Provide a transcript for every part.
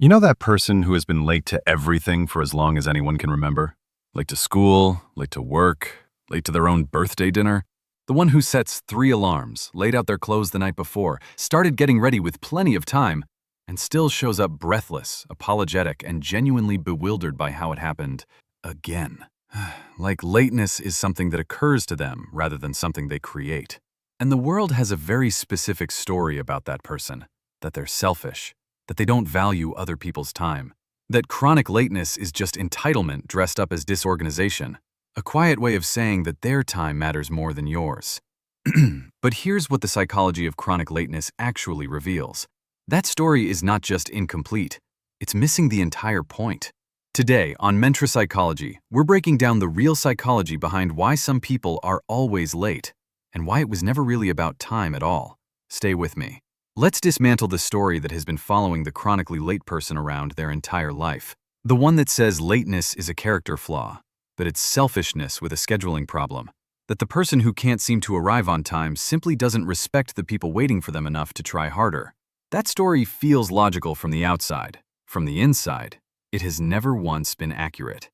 You know that person who has been late to everything for as long as anyone can remember? Late to school, late to work, late to their own birthday dinner? The one who sets 3 alarms, laid out their clothes the night before, started getting ready with plenty of time, and still shows up breathless, apologetic, and genuinely bewildered by how it happened again. Like lateness is something that occurs to them rather than something they create. And the world has a very specific story about that person, that they're selfish, that they don't value other people's time, that chronic lateness is just entitlement dressed up as disorganization, a quiet way of saying that their time matters more than yours. But here's what the psychology of chronic lateness actually reveals. That story is not just incomplete, it's missing the entire point. Today, on Mentra Psychology, we're breaking down the real psychology behind why some people are always late, and why it was never really about time at all. Stay with me. Let's dismantle the story that has been following the chronically late person around their entire life. The one that says lateness is a character flaw, that it's selfishness with a scheduling problem, that the person who can't seem to arrive on time simply doesn't respect the people waiting for them enough to try harder. That story feels logical from the outside. From the inside, it has never once been accurate.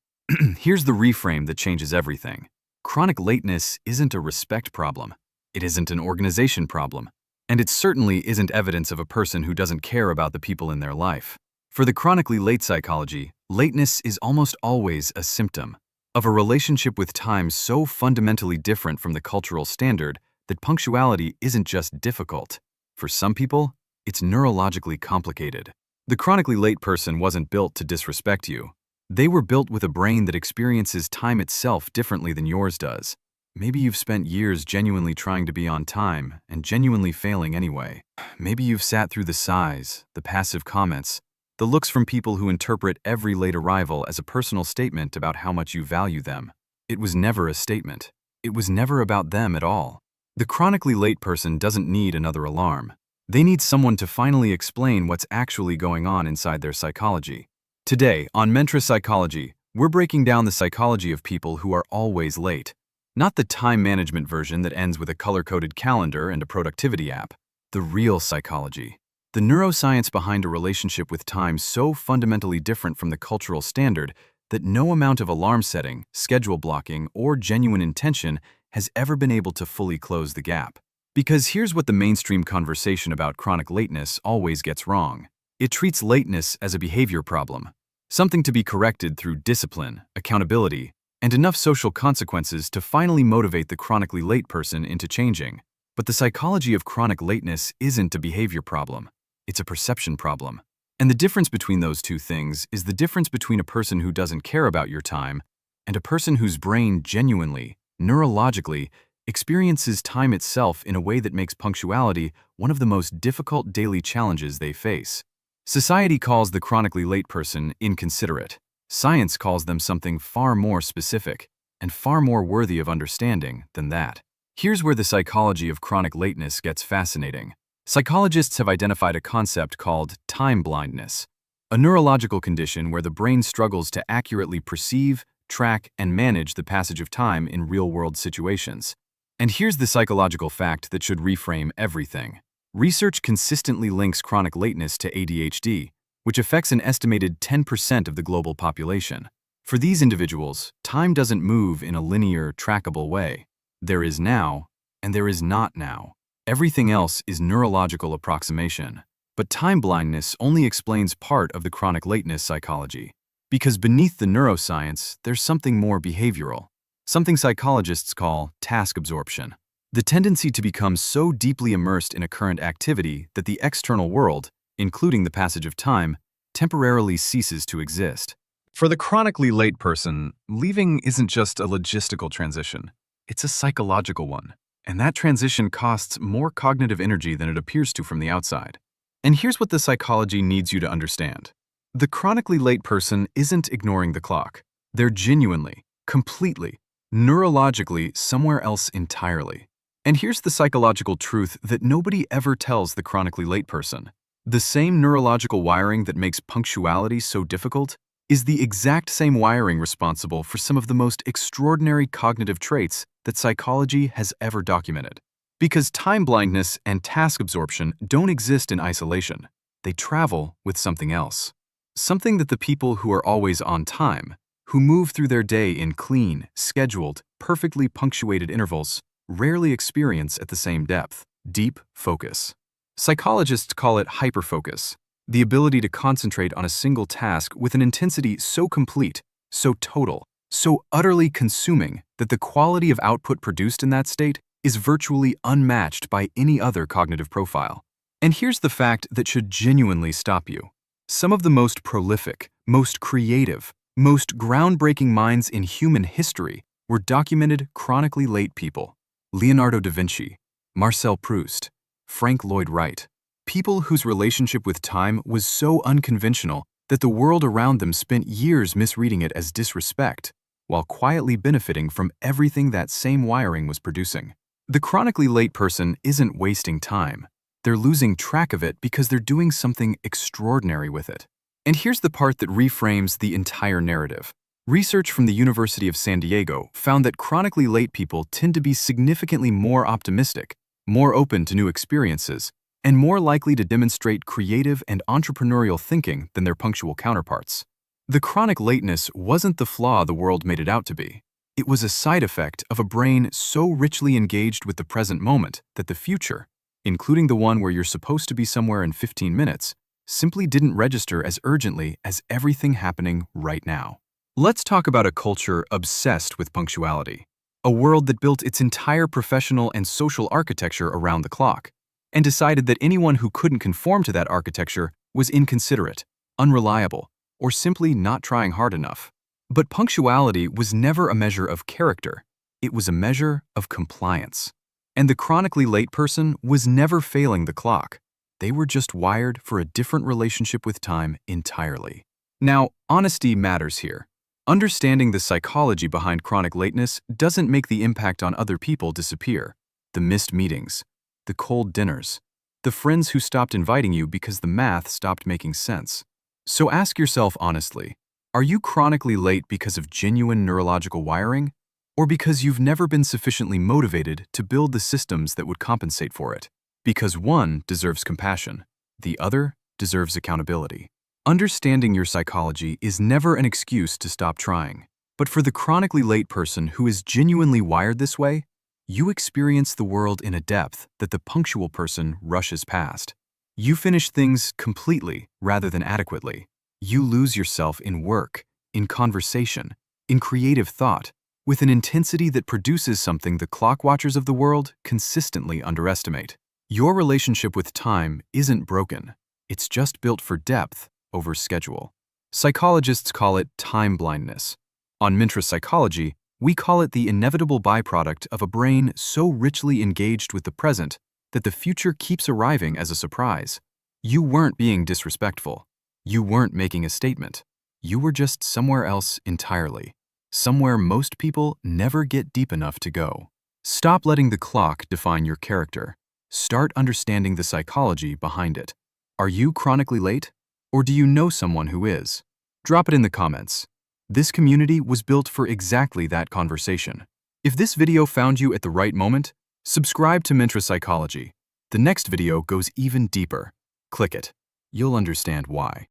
Here's the reframe that changes everything. Chronic lateness isn't a respect problem. It isn't an organization problem. And it certainly isn't evidence of a person who doesn't care about the people in their life. For the chronically late psychology, lateness is almost always a symptom of a relationship with time so fundamentally different from the cultural standard that punctuality isn't just difficult. For some people, it's neurologically complicated. The chronically late person wasn't built to disrespect you. They were built with a brain that experiences time itself differently than yours does. Maybe you've spent years genuinely trying to be on time and genuinely failing anyway. Maybe you've sat through the sighs, the passive comments, the looks from people who interpret every late arrival as a personal statement about how much you value them. It was never a statement. It was never about them at all. The chronically late person doesn't need another alarm. They need someone to finally explain what's actually going on inside their psychology. Today, on Mentra Psychology, we're breaking down the psychology of people who are always late. Not the time management version that ends with a color-coded calendar and a productivity app. The real psychology. The neuroscience behind a relationship with time so fundamentally different from the cultural standard that no amount of alarm setting, schedule blocking, or genuine intention has ever been able to fully close the gap. Because here's what the mainstream conversation about chronic lateness always gets wrong. It treats lateness as a behavior problem, something to be corrected through discipline, accountability, and enough social consequences to finally motivate the chronically late person into changing. But the psychology of chronic lateness isn't a behavior problem. It's a perception problem. And the difference between those two things is the difference between a person who doesn't care about your time and a person whose brain genuinely, neurologically, experiences time itself in a way that makes punctuality one of the most difficult daily challenges they face. Society calls the chronically late person inconsiderate. Science calls them something far more specific and far more worthy of understanding than that. Here's where the psychology of chronic lateness gets fascinating. Psychologists have identified a concept called time blindness, a neurological condition where the brain struggles to accurately perceive, track, and manage the passage of time in real-world situations. And here's the psychological fact that should reframe everything. Research consistently links chronic lateness to ADHD, which affects an estimated 10% of the global population. For these individuals, time doesn't move in a linear, trackable way. There is now, and there is not now. Everything else is neurological approximation. But time blindness only explains part of the chronic lateness psychology. Because beneath the neuroscience, there's something more behavioral, something psychologists call task absorption. The tendency to become so deeply immersed in a current activity that the external world, including the passage of time, temporarily ceases to exist. For the chronically late person, leaving isn't just a logistical transition. It's a psychological one. And that transition costs more cognitive energy than it appears to from the outside. And here's what the psychology needs you to understand. The chronically late person isn't ignoring the clock. They're genuinely, completely, neurologically somewhere else entirely. And here's the psychological truth that nobody ever tells the chronically late person. The same neurological wiring that makes punctuality so difficult is the exact same wiring responsible for some of the most extraordinary cognitive traits that psychology has ever documented. Because time blindness and task absorption don't exist in isolation. They travel with something else. something that the people who are always on time, who move through their day in clean, scheduled, perfectly punctuated intervals, rarely experience at the same depth: deep focus. Psychologists call it hyperfocus, the ability to concentrate on a single task with an intensity so complete, so total, so utterly consuming that the quality of output produced in that state is virtually unmatched by any other cognitive profile. And here's the fact that should genuinely stop you. Some of the most prolific, most creative, most groundbreaking minds in human history were documented chronically late people. Leonardo da Vinci, Marcel Proust, Frank Lloyd Wright. People whose relationship with time was so unconventional that the world around them spent years misreading it as disrespect, while quietly benefiting from everything that same wiring was producing. The chronically late person isn't wasting time. They're losing track of it because they're doing something extraordinary with it. And here's the part that reframes the entire narrative. Research from the University of San Diego found that chronically late people tend to be significantly more optimistic, more open to new experiences, and more likely to demonstrate creative and entrepreneurial thinking than their punctual counterparts. The chronic lateness wasn't the flaw the world made it out to be. It was a side effect of a brain so richly engaged with the present moment that the future, including the one where you're supposed to be somewhere in 15 minutes, simply didn't register as urgently as everything happening right now. Let's talk about a culture obsessed with punctuality, a world that built its entire professional and social architecture around the clock, and decided that anyone who couldn't conform to that architecture was inconsiderate, unreliable, or simply not trying hard enough. But punctuality was never a measure of character. It was a measure of compliance. And the chronically late person was never failing the clock. They were just wired for a different relationship with time entirely. Now, honesty matters here. Understanding the psychology behind chronic lateness doesn't make the impact on other people disappear. The missed meetings, the cold dinners, the friends who stopped inviting you because the math stopped making sense. So ask yourself honestly, are you chronically late because of genuine neurological wiring, or because you've never been sufficiently motivated to build the systems that would compensate for it? Because one deserves compassion, the other deserves accountability. Understanding your psychology is never an excuse to stop trying. But for the chronically late person who is genuinely wired this way, you experience the world in a depth that the punctual person rushes past. You finish things completely rather than adequately. You lose yourself in work, in conversation, in creative thought, with an intensity that produces something the clock watchers of the world consistently underestimate. Your relationship with time isn't broken. It's just built for depth over schedule. Psychologists call it time blindness. On Mintra psychology, we call it the inevitable byproduct of a brain so richly engaged with the present that the future keeps arriving as a surprise. You weren't being disrespectful. You weren't making a statement. You were just somewhere else entirely. Somewhere most people never get deep enough to go. Stop letting the clock define your character. Start understanding the psychology behind it. Are you chronically late? Or do you know someone who is? Drop it in the comments. This community was built for exactly that conversation. If this video found you at the right moment, subscribe to Mintra Psychology. The next video goes even deeper. Click it. You'll understand why.